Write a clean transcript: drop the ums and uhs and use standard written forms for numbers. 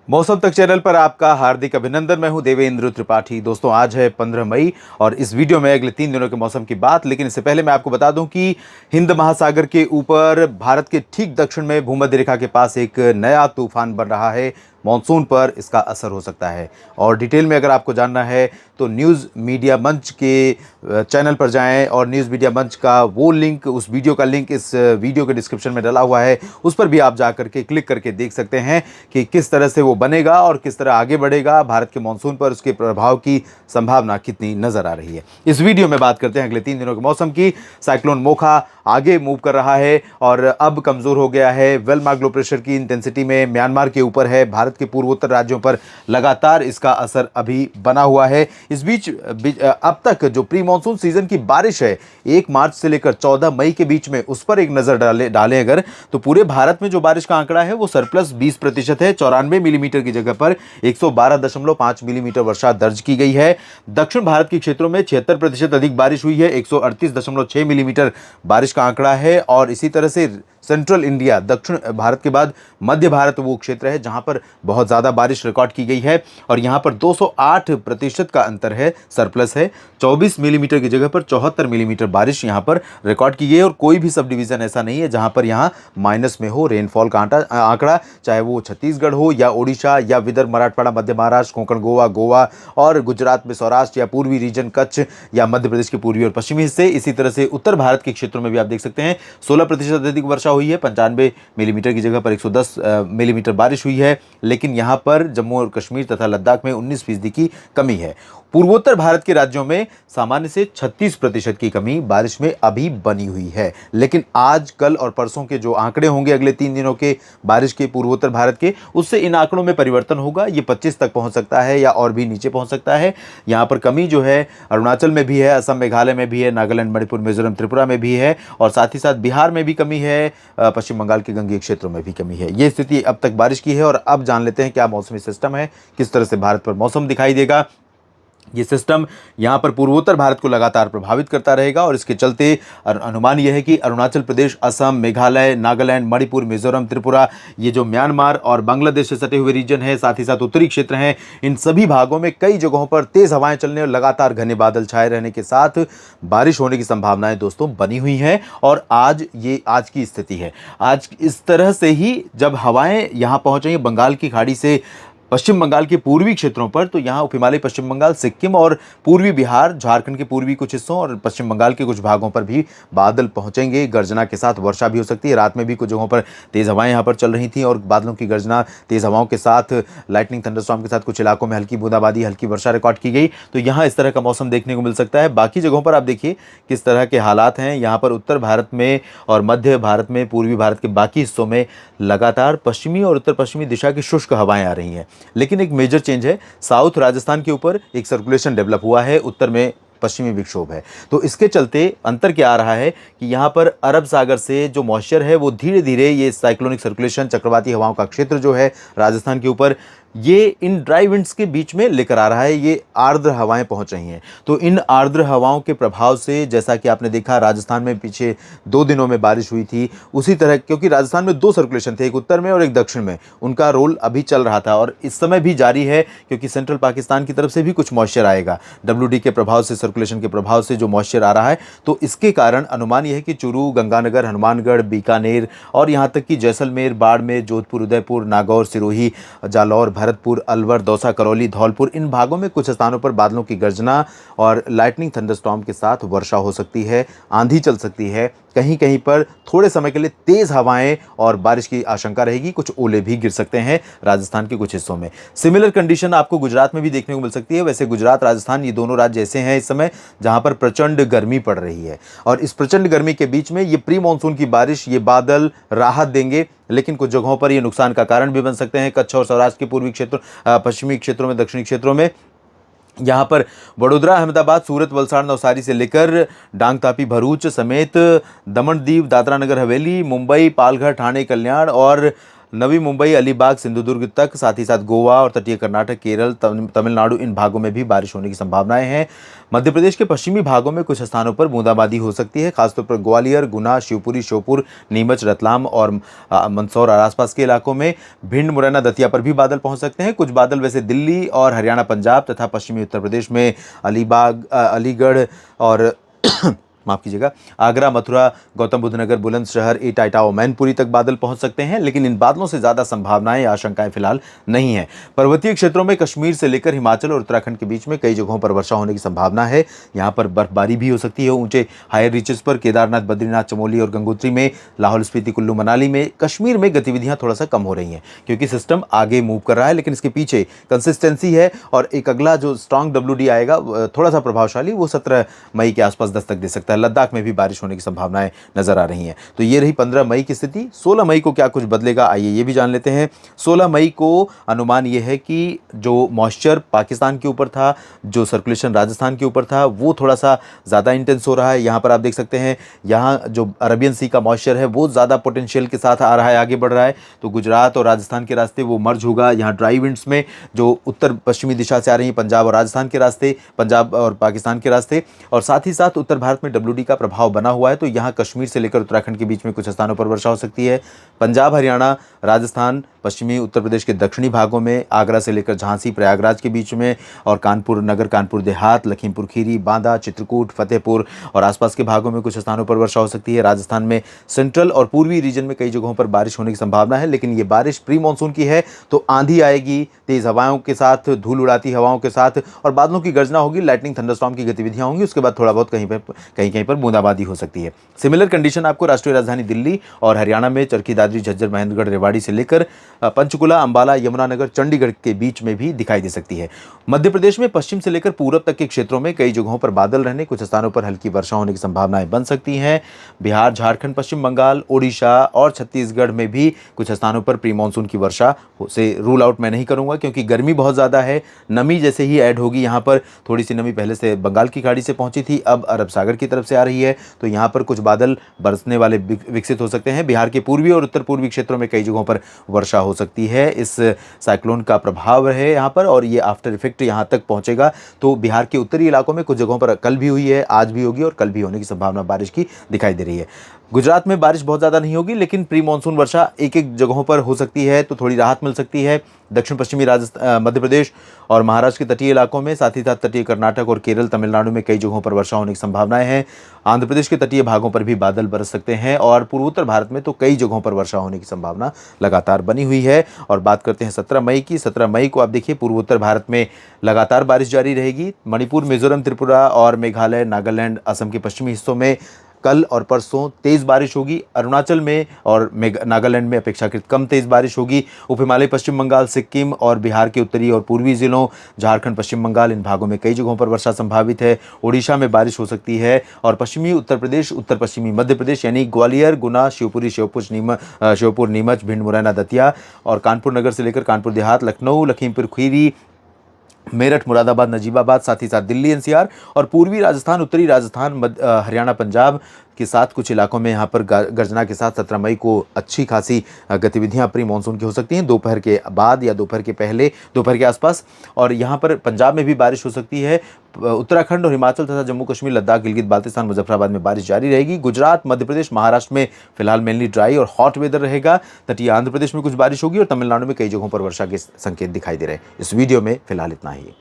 मौसम तक चैनल पर आपका हार्दिक अभिनंदन। मैं हूं देवेंद्र त्रिपाठी। दोस्तों, आज है 15 मई और इस वीडियो में अगले 3 दिनों के मौसम की बात। लेकिन इससे पहले मैं आपको बता दूं कि हिंद महासागर के ऊपर भारत के ठीक दक्षिण में भूमध्य रेखा के पास एक नया तूफान बन रहा है। मॉनसून पर इसका असर हो सकता है और डिटेल में अगर आपको जानना है तो न्यूज़ मीडिया मंच के चैनल पर जाएं और न्यूज़ मीडिया मंच का वो लिंक, उस वीडियो का लिंक इस वीडियो के डिस्क्रिप्शन में डला हुआ है। उस पर भी आप जा करके क्लिक करके देख सकते हैं कि किस तरह से वो बनेगा और किस तरह आगे बढ़ेगा। भारत के मॉनसून पर उसके प्रभाव की संभावना कितनी नजर आ रही है, इस वीडियो में बात करते हैं अगले 3 दिनों के मौसम की। साइक्लोन मोखा आगे मूव कर रहा है और अब कमजोर हो गया है। वेल मार्क लो प्रेशर की इंटेंसिटी में म्यांमार के ऊपर है। भारत के पूर्वोत्तर राज्यों पर लगातार इसका असर अभी बना हुआ है। इस बीच अब तक जो प्री मानसून सीजन की बारिश है 1 मार्च से लेकर 14 मई के बीच में, उस पर एक नजर डालें अगर, तो पूरे भारत में जो बारिश का आंकड़ा है वो सरप्लस 20% है। 94 मिलीमीटर की जगह पर 112.5 मिलीमीटर वर्षा दर्ज की गई है। दक्षिण भारत के क्षेत्रों में 76% अधिक बारिश हुई है। 138.6 मिलीमीटर बारिश का आंकड़ा है। और इसी तरह से सेंट्रल इंडिया, दक्षिण भारत के बाद मध्य भारत वो क्षेत्र है जहां पर बहुत ज़्यादा बारिश रिकॉर्ड की गई है और यहां पर 208% का अंतर है, सरप्लस है। 24 मिलीमीटर की जगह पर 74 मिलीमीटर बारिश यहां पर रिकॉर्ड की गई है और कोई भी सब डिवीज़न ऐसा नहीं है जहां पर यहां माइनस में हो रेनफॉल का आंकड़ा, चाहे वो छत्तीसगढ़ हो या ओडिशा या विदर्भ, मराठवाड़ा, मध्य महाराष्ट्र, कोंकण, गोवा और गुजरात में सौराष्ट्र या पूर्वी रीजन, कच्छ या मध्य प्रदेश के पूर्वी और पश्चिमी हिस्से। इसी तरह से उत्तर भारत के क्षेत्रों में भी आप देख सकते हैं 16% अधिक वर्षा हुई है। 95 मिलीमीटर की जगह पर 110 मिलीमीटर बारिश हुई है। लेकिन यहां पर जम्मू और कश्मीर तथा लद्दाख में 19% की कमी है। पूर्वोत्तर भारत के राज्यों में सामान्य से 36% की कमी बारिश में अभी बनी हुई है। लेकिन आज, कल और परसों के जो आंकड़े होंगे अगले 3 दिनों के बारिश के पूर्वोत्तर भारत के, उससे इन आंकड़ों में परिवर्तन होगा। ये 25 तक पहुंच सकता है या और भी नीचे पहुंच सकता है। यहाँ पर कमी जो है अरुणाचल में भी है, असम, मेघालय में भी है, नागालैंड, मणिपुर, मिजोरम, त्रिपुरा में भी है और साथ ही साथ बिहार में भी कमी है, पश्चिम बंगाल के गंगेय क्षेत्रों में भी कमी है। ये स्थिति अब तक बारिश की है। और अब जान लेते हैं क्या मौसमी सिस्टम है, किस तरह से भारत पर मौसम दिखाई देगा। ये सिस्टम यहाँ पर पूर्वोत्तर भारत को लगातार प्रभावित करता रहेगा और इसके चलते अनुमान यह है कि अरुणाचल प्रदेश, असम, मेघालय, नागालैंड, मणिपुर, मिजोरम, त्रिपुरा, ये जो म्यांमार और बांग्लादेश से सटे हुए रीजन है, साथ ही साथ उत्तरी क्षेत्र हैं, इन सभी भागों में कई जगहों पर तेज हवाएं चलने और लगातार घने बादल छाए रहने के साथ बारिश होने की संभावनाएं दोस्तों बनी हुई हैं। और आज की स्थिति है। आज इस तरह से ही जब हवाएं यहाँ पहुंचेंगी बंगाल की खाड़ी से पश्चिम बंगाल के पूर्वी क्षेत्रों पर, तो यहाँ उप हिमालय पश्चिम बंगाल, सिक्किम और पूर्वी बिहार, झारखंड के पूर्वी कुछ हिस्सों और पश्चिम बंगाल के कुछ भागों पर भी बादल पहुंचेंगे। गर्जना के साथ वर्षा भी हो सकती है। रात में भी कुछ जगहों पर तेज हवाएं यहाँ पर चल रही थी और बादलों की गर्जना, तेज हवाओं के साथ लाइटनिंग, थंडरस्टॉर्म के साथ कुछ इलाकों में हल्की बूंदाबांदी, हल्की वर्षा रिकॉर्ड की गई। तो यहाँ इस तरह का मौसम देखने को मिल सकता है। बाकी जगहों पर आप देखिए किस तरह के हालात हैं। यहाँ पर उत्तर भारत में और मध्य भारत में, पूर्वी भारत के बाकी हिस्सों में लगातार पश्चिमी और उत्तर पश्चिमी दिशा की शुष्क हवाएं आ रही हैं। लेकिन एक मेजर चेंज है, साउथ राजस्थान के ऊपर एक सर्कुलेशन डेवलप हुआ है, उत्तर में पश्चिमी विक्षोभ है। तो इसके चलते अंतर क्या आ रहा है कि यहाँ पर अरब सागर से जो मॉइस्चर है वो धीरे धीरे, ये साइक्लोनिक सर्कुलेशन, चक्रवाती हवाओं का क्षेत्र जो है राजस्थान के ऊपर, ये इन ड्राई विंड्स के बीच में लेकर आ रहा है। ये आर्द्र हवाएं पहुंच रही हैं। तो इन आर्द्र हवाओं के प्रभाव से, जैसा कि आपने देखा राजस्थान में पीछे 2 दिनों में बारिश हुई थी, उसी तरह, क्योंकि राजस्थान में 2 सर्कुलेशन थे, एक उत्तर में और एक दक्षिण में, उनका रोल अभी चल रहा था और इस समय भी जारी है क्योंकि सेंट्रल पाकिस्तान की तरफ से भी कुछ मॉइस्चर आएगा। WD के प्रभाव से, सर्कुलेशन के प्रभाव से जो मॉइस्चर आ रहा है, तो इसके कारण अनुमान यह है कि चूरू, गंगानगर, हनुमानगढ़, बीकानेर और यहाँ तक कि जैसलमेर, बाड़मेर, जोधपुर, उदयपुर, नागौर, सिरोही, जालौर, भरतपुर, अलवर, दौसा, करौली, धौलपुर, इन भागों में कुछ स्थानों पर बादलों की गर्जना और लाइटनिंग, थंडरस्टॉर्म के साथ वर्षा हो सकती है, आंधी चल सकती है, कहीं कहीं पर थोड़े समय के लिए तेज हवाएं और बारिश की आशंका रहेगी। कुछ ओले भी गिर सकते हैं राजस्थान के कुछ हिस्सों में। सिमिलर कंडीशन आपको गुजरात में भी देखने को मिल सकती है। वैसे गुजरात, राजस्थान, ये दोनों राज्य ऐसे हैं इस समय जहां पर प्रचंड गर्मी पड़ रही है और इस प्रचंड गर्मी के बीच में ये प्री मानसून की बारिश, ये बादल राहत देंगे, लेकिन कुछ जगहों पर ये नुकसान का कारण भी बन सकते हैं। कच्छ और सौराष्ट्र के पूर्वी क्षेत्र, पश्चिमी क्षेत्रों में, दक्षिणी क्षेत्रों में, यहाँ पर वडोदरा, अहमदाबाद, सूरत, वलसाड़, नवसारी से लेकर डांग, तापी, भरूच समेत दमन, दीव, दादरा नगर हवेली, मुंबई, पालघर, ठाणे, कल्याण और नवी मुंबई, अलीबाग, सिंधुदुर्ग तक, साथ ही साथ गोवा और तटीय कर्नाटक, केरल, तमिलनाडु, इन भागों में भी बारिश होने की संभावनाएं हैं। मध्य प्रदेश के पश्चिमी भागों में कुछ स्थानों पर बूंदाबांदी हो सकती है, खासतौर पर ग्वालियर, गुना, शिवपुरी, श्योपुर, नीमच, रतलाम और मंदसौर और आसपास के इलाकों में। भिंड, मुरैना, दतिया पर भी बादल पहुंच सकते हैं। कुछ बादल वैसे दिल्ली और हरियाणा, पंजाब तथा पश्चिमी उत्तर प्रदेश में अलीबाग, अलीगढ़ और माफ कीजिएगा, आगरा, मथुरा, गौतम बुद्ध नगर, बुलंदशहर, इटाटा और मैनपुरी तक बादल पहुंच सकते हैं, लेकिन इन बादलों से ज्यादा संभावनाएं या आशंकाएं फिलहाल नहीं है। पर्वतीय क्षेत्रों में कश्मीर से लेकर हिमाचल और उत्तराखंड के बीच में कई जगहों पर वर्षा होने की संभावना है। यहां पर बर्फबारी भी हो सकती है। ऊंचे हायर रीचेस पर केदारनाथ, बद्रीनाथ, चमोली और गंगोत्री में, लाहौल स्पीति, कुल्लू मनाली में, कश्मीर में गतिविधियां थोड़ा सा कम हो रही हैं क्योंकि सिस्टम आगे मूव कर रहा है, लेकिन इसके पीछे कंसिस्टेंसी है और एक अगला जो स्ट्रांग WD आएगा थोड़ा सा प्रभावशाली, वो 17 मई के आसपास दस्तक दे सकता है। लद्दाख में भी बारिश होने की संभावनाएं नजर आ रही हैं। तो ये रही 15 मई की स्थिति। 16 मई को क्या कुछ बदलेगा, आइए ये भी जान लेते हैं। 16 मई को अनुमान ये है कि जो मॉइस्चर पाकिस्तान के ऊपर था, जो सर्कुलेशन राजस्थान के ऊपर था, वो थोड़ा सा ज़्यादा इंटेंस हो रहा है। यहाँ पर आप देख सकते हैं, यहाँ जो अरबियन सी का मॉइस्चर है वो ज़्यादा पोटेंशियल के साथ आ रहा है, आगे बढ़ रहा है। तो गुजरात और राजस्थान के रास्ते वो मर्ज होगा। यहाँ ड्राई विंड्स में जो उत्तर पश्चिमी दिशा से आ रही है, पंजाब और राजस्थान के रास्ते, पंजाब और पाकिस्तान के रास्ते, और साथ ही साथ उत्तर भारत में WD का प्रभाव बना हुआ है। तो यहाँ कश्मीर से लेकर उत्तराखंड के बीच में कुछ स्थानों पर वर्षा हो सकती है। पंजाब, हरियाणा, राजस्थान, पश्चिमी उत्तर प्रदेश के दक्षिणी भागों में, आगरा से लेकर झांसी, प्रयागराज के बीच में, और कानपुर नगर, कानपुर देहात, लखीमपुर खीरी, बांदा, चित्रकूट, फतेहपुर और आसपास के भागों में कुछ स्थानों पर वर्षा हो सकती है। राजस्थान में सेंट्रल और पूर्वी रीजन में कई जगहों पर बारिश होने की संभावना है, लेकिन ये बारिश प्री मानसून की है, तो आंधी आएगी, तेज हवाओं के साथ, धूल उड़ाती हवाओं के साथ, और बादलों की गर्जना होगी, लाइटनिंग, थंडरस्टॉर्म की गतिविधियां होंगी। उसके बाद थोड़ा बहुत कहीं पर बूंदाबांदी हो सकती है। सिमिलर कंडीशन आपको राष्ट्रीय राजधानी दिल्ली और हरियाणा में चरखी दादरी, झज्जर, महेंद्रगढ़, रेवाड़ी से लेकर पंचकुला, अंबाला, यमुनानगर, चंडीगढ़ के बीच में भी दिखाई दे सकती है। मध्य प्रदेश में पश्चिम से लेकर पूरब तक के क्षेत्रों में कई जगहों पर बादल रहने, कुछ स्थानों पर हल्की वर्षा होने की संभावनाएं बन सकती हैं। बिहार, झारखंड, पश्चिम बंगाल, ओडिशा और छत्तीसगढ़ में भी कुछ स्थानों पर प्री मानसून की वर्षा से रूल आउट मैं नहीं करूंगा, क्योंकि गर्मी बहुत ज़्यादा है। नमी जैसे ही ऐड होगी, यहाँ पर थोड़ी सी नमी पहले से बंगाल की खाड़ी से पहुंची थी, अब अरब सागर की तरफ से आ रही है, तो यहाँ पर कुछ बादल बरसने वाले विकसित हो सकते हैं। बिहार के पूर्वी और उत्तर पूर्वी क्षेत्रों में कई जगहों पर वर्षा हो सकती है। इस साइक्लोन का प्रभाव है यहाँ पर, और ये आफ्टर इफेक्ट यहाँ तक पहुंचेगा। तो बिहार के उत्तरी इलाकों में कुछ जगहों पर कल भी हुई है, आज भी होगी और कल भी होने की संभावना बारिश की दिखाई दे रही है। गुजरात में बारिश बहुत ज़्यादा नहीं होगी, लेकिन प्री मानसून वर्षा एक एक जगहों पर हो सकती है, तो थोड़ी राहत मिल सकती है। दक्षिण पश्चिमी मध्य प्रदेश और महाराष्ट्र के तटीय इलाकों में, साथ ही साथ तटीय कर्नाटक और केरल, तमिलनाडु में कई जगहों पर वर्षा होने की संभावनाएं हैं। आंध्र प्रदेश के तटीय भागों पर भी बादल बरस सकते हैं, और पूर्वोत्तर भारत में तो कई जगहों पर वर्षा होने की संभावना लगातार बनी हुई है। और बात करते हैं 17 मई की। 17 मई को आप देखिए, पूर्वोत्तर भारत में लगातार बारिश जारी रहेगी। मणिपुर, मिजोरम, त्रिपुरा और मेघालय, नागालैंड, असम के पश्चिमी हिस्सों में कल और परसों तेज़ बारिश होगी। अरुणाचल में और नागालैंड में अपेक्षाकृत कम तेज़ बारिश होगी। उप हिमालय, पश्चिम बंगाल, सिक्किम और बिहार के उत्तरी और पूर्वी जिलों, झारखंड, पश्चिम बंगाल, इन भागों में कई जगहों पर वर्षा संभावित है। ओडिशा में बारिश हो सकती है, और पश्चिमी उत्तर प्रदेश, उत्तर पश्चिमी मध्य प्रदेश यानी ग्वालियर, गुना, शिवपुरी, श्योपुर, नीमच, भिंड, मुरैना, दतिया और कानपुर नगर से लेकर कानपुर देहात, लखनऊ, लखीमपुर खीरी, मेरठ, मुरादाबाद, नजीबाबाद, साथ ही साथ दिल्ली NCR और पूर्वी राजस्थान, उत्तरी राजस्थान, हरियाणा, पंजाब के साथ कुछ इलाकों में यहाँ पर गर्जना के साथ 17 मई को अच्छी खासी गतिविधियाँ प्री मानसून की हो सकती हैं, दोपहर के बाद या दोपहर के पहले, दोपहर के आसपास। और यहाँ पर पंजाब में भी बारिश हो सकती है। उत्तराखंड और हिमाचल तथा जम्मू कश्मीर, लद्दाख, गिलगित बाल्तिस्तान, मुजफ्फराबाद में बारिश जारी रहेगी। गुजरात, मध्य प्रदेश, महाराष्ट्र में फिलहाल मेनली ड्राई और हॉट वेदर रहेगा। तटीय आंध्र प्रदेश में कुछ बारिश होगी, और तमिलनाडु में कई जगहों पर वर्षा के संकेत दिखाई दे रहे हैं। इस वीडियो में फिलहाल इतना ही।